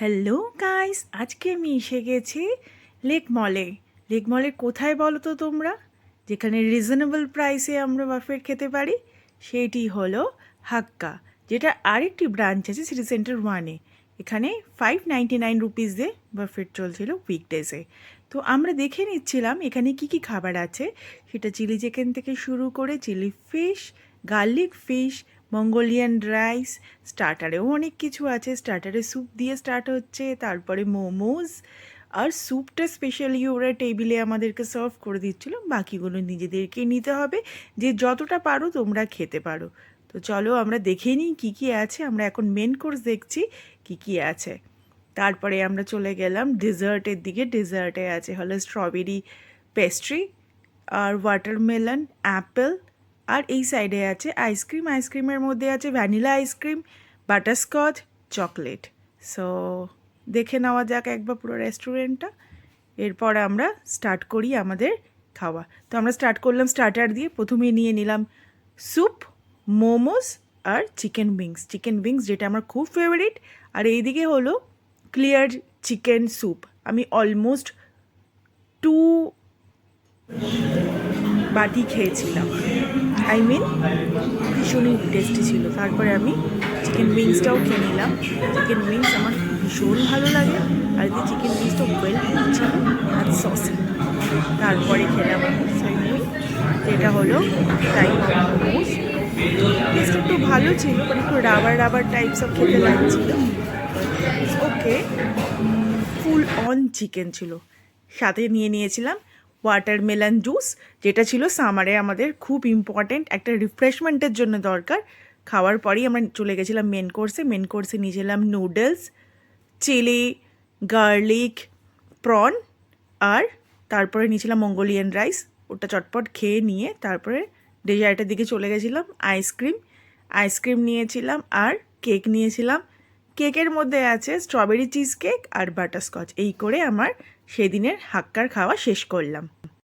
Hello guys, আজকে আমি এসে গেছি লেক মলে। লেক মলে কোথায় বলো তো তোমরা? যেখানে রিজনেবল প্রাইসে আমরা বাফেট খেতে পারি, সেইটি হলো হাক্কা, যেটা আরেকটি ব্রাঞ্চ আছে সিটি সেন্টার 1-এ। এখানে 599 রুপিসে বাফেট চলছিল উইকডেজে। তো আমরা দেখে নিচ্ছিলাম এখানে কি কি খাবার আছে। সেটা চিলি চিকেন থেকে শুরু করে chilli fish, garlic fish, Mongolian rice, স্টার্টারেও অনেক কিছু আছে। স্টার্টারে স্যুপ দিয়ে স্টার্ট হচ্ছে, তারপরে মোমোজ, আর স্যুপটা স্পেশালি ওরা টেবিলে আমাদেরকে সার্ভ করে দিচ্ছিলো। বাকিগুলো নিজেদেরকে নিতে হবে, যে যতটা পারো তোমরা খেতে পারো। তো চলো আমরা দেখে নিই কী কী আছে। আমরা এখন মেন কোর্স দেখছি কী কী আছে। তারপরে আমরা চলে গেলাম ডেজার্টের দিকে। ডেজার্টে আছে হলো স্ট্রবেরি পেস্ট্রি, আর ওয়াটারমেলন, অ্যাপেল, আর এই সাইডে আছে আইসক্রিম। আইসক্রিমের মধ্যে আছে vanilla ice cream, butterscotch, chocolate. So দেখে নেওয়া যাক একবার পুরো রেস্টুরেন্টটা। এরপর আমরা স্টার্ট করি আমাদের খাওয়া। তো আমরা স্টার্ট করলাম স্টার্টার দিয়ে। প্রথমে নিয়ে নিলাম স্যুপ, মোমোস আর চিকেন উইংস। চিকেন উইংস যেটা আমার খুব ফেভারিট। আর এইদিকে হলো ক্লিয়ার চিকেন স্যুপ। আমি অলমোস্ট 2 বাটি খেয়েছিলাম। ভীষণই টেস্টি ছিল। তারপরে আমি চিকেন উইংসটাও খেয়ে নিলাম। চিকেন উইংস আমার ভীষণ ভালো লাগে, আর এই চিকেন উইংসটা ওয়েল কুক ছিল আর সসি। তারপরে খেলাম আমি স্যান্ডউইচ, যেটা হলো টাইপ অফ মোমোস। টেস্ট একটু ভালো ছিল, মানে একটু রাবার রাবার টাইপস অফ খেতে লাগছিল। ওকে, ফুল অন চিকেন ছিল। সাথে নিয়ে নিয়েছিলাম ওয়াটারমেলন জুস, যেটা ছিল সামারে আমাদের খুব ইম্পর্ট্যান্ট, একটা রিফ্রেশমেন্টের জন্য দরকার। খাওয়ার পরেই আমরা চলে গেছিলাম মেন কোর্সে। মেন কোর্সে নিয়েছিলাম নুডলস, চিলি, গার্লিক, প্রন, আর তারপরে নিয়েছিলাম মঙ্গোলিয়ান রাইস। ওটা চটপট খেয়ে নিয়ে তারপরে ডেজার্টের দিকে চলে গেছিলাম। আইসক্রিম নিয়েছিলাম, আর কেক নিয়েছিলাম। কেকের মধ্যে আছে স্ট্রবেরি চিজ কেক আর বাটারস্কচ। এই করে আমার সেদিনের হাক্কার খাওয়া শেষ করলাম।